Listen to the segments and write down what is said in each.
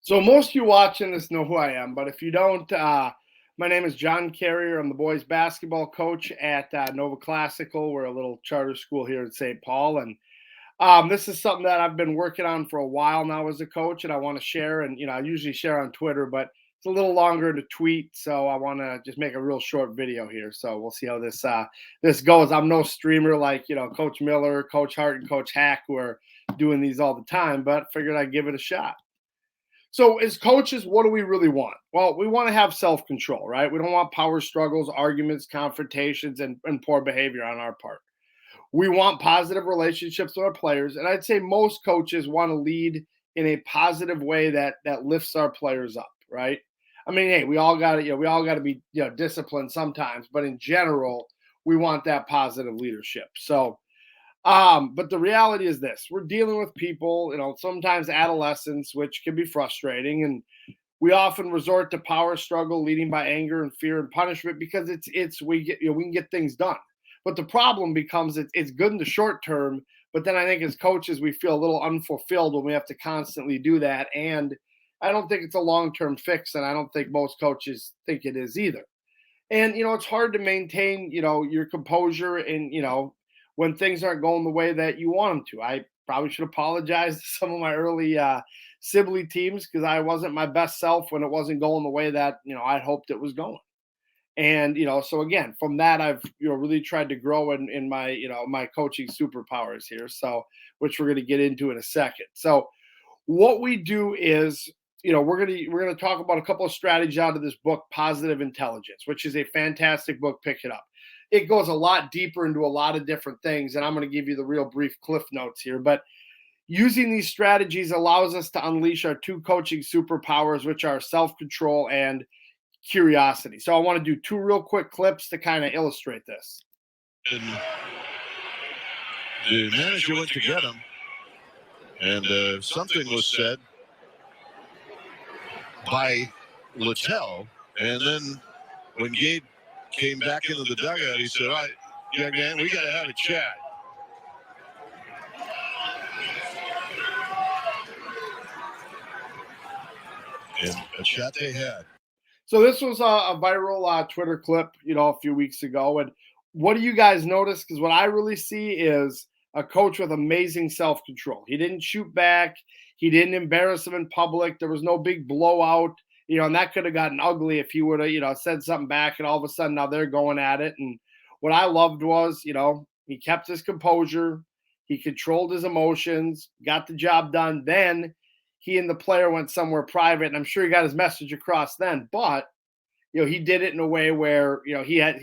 So most of you watching this know who I am, but if you don't, my name is John Carrier. I'm the boys basketball coach at Nova Classical. We're a little charter school here in St. Paul, and this is something that I've been working on for a while now as a coach, and I want to share. And I usually share on Twitter, but it's a little longer to tweet, so I want to just make a real short video here. So we'll see how this goes. I'm no streamer like Coach Miller, Coach Hart, and Coach Hack, who are doing these all the time, but figured I'd give it a shot. So, as coaches, what do we really want? Well, we want to have self control, right? We don't want power struggles, arguments, confrontations, and poor behavior on our part. We want positive relationships with our players. And I'd say most coaches want to lead in a positive way that lifts our players up, right? I mean, hey, we all got to, we all got to be, disciplined sometimes, but in general, we want that positive leadership. So, but the reality is this: we're dealing with people, sometimes adolescents, which can be frustrating, and we often resort to power struggle, leading by anger and fear and punishment because we can get things done. But the problem becomes it's good in the short term, but then I think as coaches we feel a little unfulfilled when we have to constantly do that, and I don't think it's a long term fix, and I don't think most coaches think it is either. And it's hard to maintain your composure and when things aren't going the way that you want them to. I probably should apologize to some of my early Sibley teams because I wasn't my best self when it wasn't going the way that I'd hoped it was going. And so again, from that I've really tried to grow in my my coaching superpowers here. So which we're going to get into in a second. So what we do is we're gonna talk about a couple of strategies out of this book, Positive Intelligence, which is a fantastic book. Pick it up. It goes a lot deeper into a lot of different things, and I'm going to give you the real brief cliff notes here. But using these strategies allows us to unleash our two coaching superpowers, which are self-control and curiosity. So I want to do two real quick clips to kind of illustrate this. And the manager went to get him, and something was said by Littell, and then when Gabe came back into the dugout, he said, "All right, young man, we got to have a chat." And a chat they had. So this was a viral Twitter clip, a few weeks ago. And what do you guys notice? Because what I really see is a coach with amazing self-control. He didn't shoot back. He didn't embarrass him in public. There was no big blowout, and that could have gotten ugly if he would have, said something back and all of a sudden now they're going at it. And what I loved was, he kept his composure. He controlled his emotions, got the job done. Then he and the player went somewhere private, and I'm sure he got his message across then. But he did it in a way where he had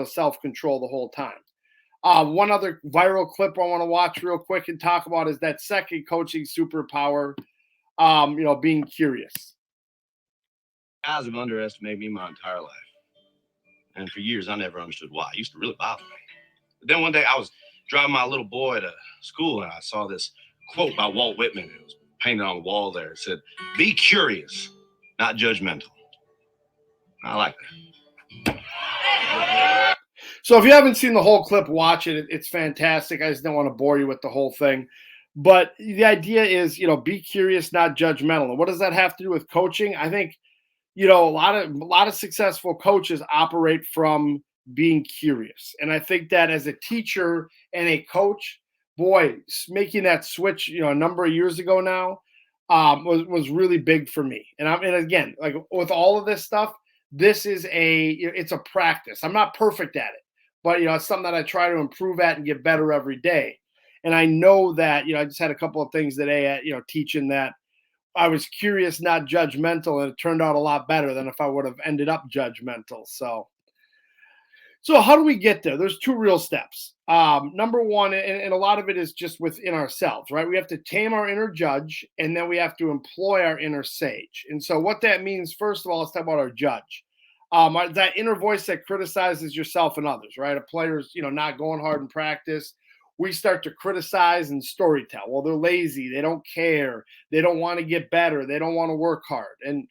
self-control the whole time. One other viral clip I want to watch real quick and talk about is that second coaching superpower, being curious. Guys have underestimated me my entire life, and for years I never understood why. It used to really bother me. But then one day I was driving my little boy to school, and I saw this quote by Walt Whitman. It was painted on the wall there. It said, "Be curious, not judgmental." I like that. So if you haven't seen the whole clip, watch it. It's fantastic. I just don't want to bore you with the whole thing. But the idea is, be curious, not judgmental. And what does that have to do with coaching? I think, a lot of successful coaches operate from being curious. And I think that as a teacher and a coach, boy, making that switch, a number of years ago now, was really big for me. And again, like with all of this stuff, this is it's a practice. I'm not perfect at it, but it's something that I try to improve at and get better every day. And I know that, I just had a couple of things today at, teaching that I was curious, not judgmental, and it turned out a lot better than if I would have ended up judgmental. So how do we get there? There's two real steps. Number one, and a lot of it is just within ourselves, right? We have to tame our inner judge, and then we have to employ our inner sage. And so what that means, first of all, let's talk about our judge. That inner voice that criticizes yourself and others, right? A player's, not going hard in practice. We start to criticize and storytell. Well, they're lazy. They don't care. They don't want to get better. They don't want to work hard. And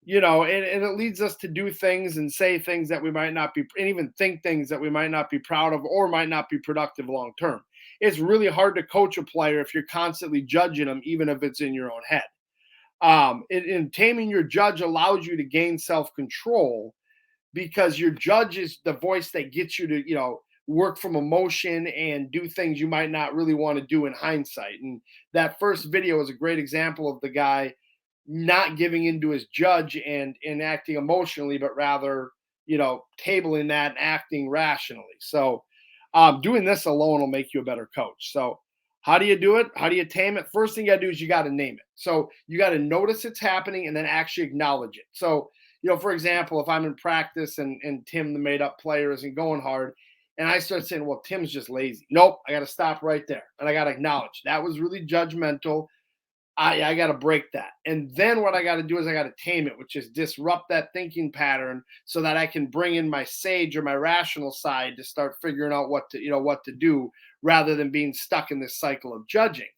and it leads us to do things and say things that we might not be, and even think things that we might not be proud of or might not be productive long term. It's really hard to coach a player if you're constantly judging them, even if it's in your own head. In Taming Your Judge allows you to gain self-control because your judge is the voice that gets you to, work from emotion and do things you might not really want to do in hindsight. And that first video is a great example of the guy not giving into his judge and acting emotionally, but rather, tabling that and acting rationally. So doing this alone will make you a better coach. So how do you do it? How do you tame it? First thing you got to do is you got to name it. So you got to notice it's happening and then actually acknowledge it. So, for example, if I'm in practice and Tim, the made up player, isn't going hard, and I start saying, well, Tim's just lazy. Nope, I got to stop right there. And I got to acknowledge that was really judgmental. I got to break that. And then what I got to do is I got to tame it, which is disrupt that thinking pattern so that I can bring in my sage or my rational side to start figuring out what to do rather than being stuck in this cycle of judging.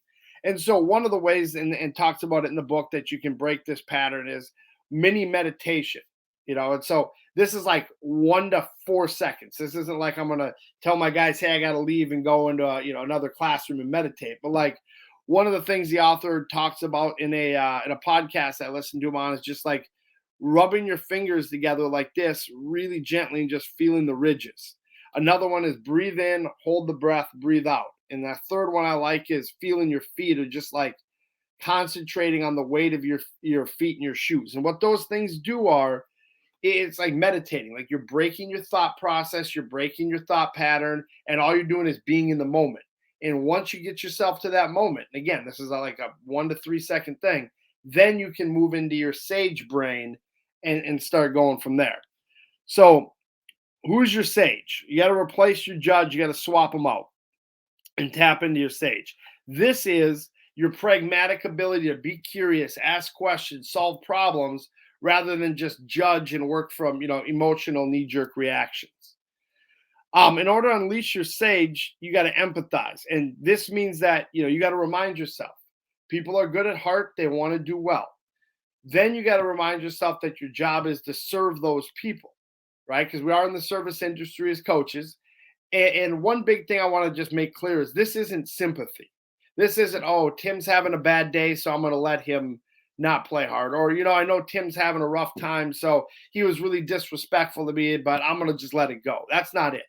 And so one of the ways, and talks about it in the book, that you can break this pattern is mini meditation, and so this is like 1 to 4 seconds. This isn't like I'm going to tell my guys, hey, I got to leave and go into another classroom and meditate. But like one of the things the author talks about in a podcast I listened to him on is just like rubbing your fingers together like this really gently and just feeling the ridges. Another one is breathe in, hold the breath, breathe out. And that third one I like is feeling your feet, or just like concentrating on the weight of your feet and your shoes. And what those things do are, it's like meditating, like you're breaking your thought process, you're breaking your thought pattern, and all you're doing is being in the moment. And once you get yourself to that moment, and again, this is like a 1 to 3 second thing, then you can move into your sage brain and start going from there. So who's your sage? You got to replace your judge. You got to swap them out and tap into your sage. This is your pragmatic ability to be curious, ask questions, solve problems, rather than just judge and work from, emotional knee-jerk reactions. In order to unleash your sage, you got to empathize. And this means that, you got to remind yourself, people are good at heart. They want to do well. Then you got to remind yourself that your job is to serve those people, right? Because we are in the service industry as coaches. And one big thing I want to just make clear is this isn't sympathy. This isn't, oh, Tim's having a bad day, so I'm going to let him not play hard. Or, I know Tim's having a rough time, so he was really disrespectful to me, but I'm going to just let it go. That's not it.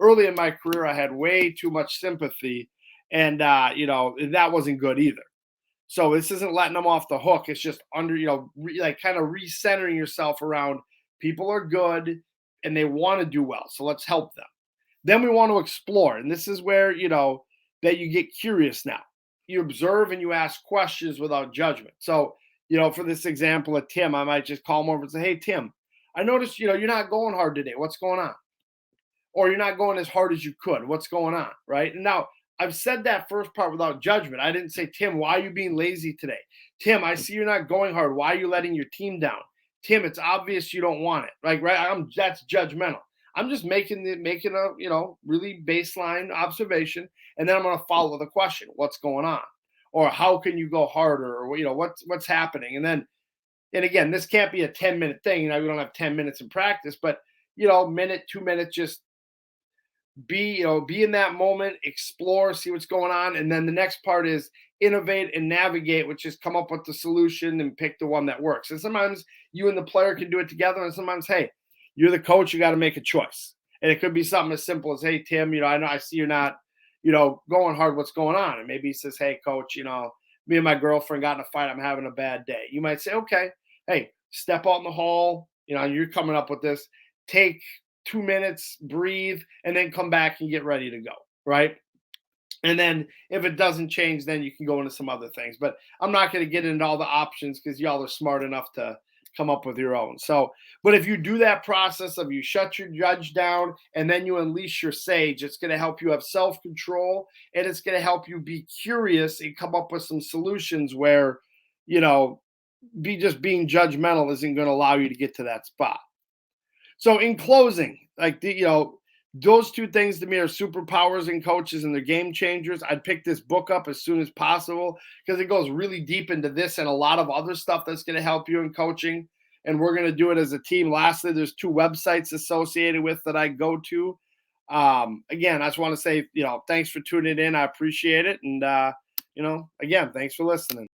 Early in my career, I had way too much sympathy, and, that wasn't good either. So this isn't letting them off the hook. It's just kind of recentering yourself around people are good and they want to do well. So let's help them. Then we want to explore. And this is where, that you get curious now. You observe and you ask questions without judgment. So, for this example of Tim, I might just call him over and say, hey, Tim, I noticed, you're not going hard today. What's going on? Or you're not going as hard as you could. What's going on? Right. And now I've said that first part without judgment. I didn't say, Tim, why are you being lazy today? Tim, I see you're not going hard. Why are you letting your team down? Tim, it's obvious you don't want it. Like, right. That's judgmental. I'm just making a, really baseline observation. And then I'm going to follow the question, what's going on? Or how can you go harder? Or, what's happening? And again, this can't be a 10-minute thing. We don't have 10 minutes in practice, but, minute, 2 minutes, just be in that moment, explore, see what's going on. And then the next part is innovate and navigate, which is come up with the solution and pick the one that works. And sometimes you and the player can do it together. And sometimes, hey, you're the coach, you got to make a choice. And it could be something as simple as, hey, Tim, I know I see you're not, going hard. What's going on? And maybe he says, hey, coach, me and my girlfriend got in a fight. I'm having a bad day. You might say, okay, hey, step out in the hall. You're coming up with this. Take 2 minutes, breathe, and then come back and get ready to go, right? And then if it doesn't change, then you can go into some other things. But I'm not going to get into all the options because y'all are smart enough to come up with your own. So, but if you do that process of you shut your judge down and then you unleash your sage, it's going to help you have self-control, and it's going to help you be curious and come up with some solutions where, being judgmental isn't going to allow you to get to that spot. So in closing, those two things to me are superpowers in coaches, and they're game changers. I'd pick this book up as soon as possible because it goes really deep into this and a lot of other stuff that's going to help you in coaching. And we're going to do it as a team. Lastly, there's 2 websites associated with that I go to. Again, I just want to say, thanks for tuning in. I appreciate it. And, again, thanks for listening.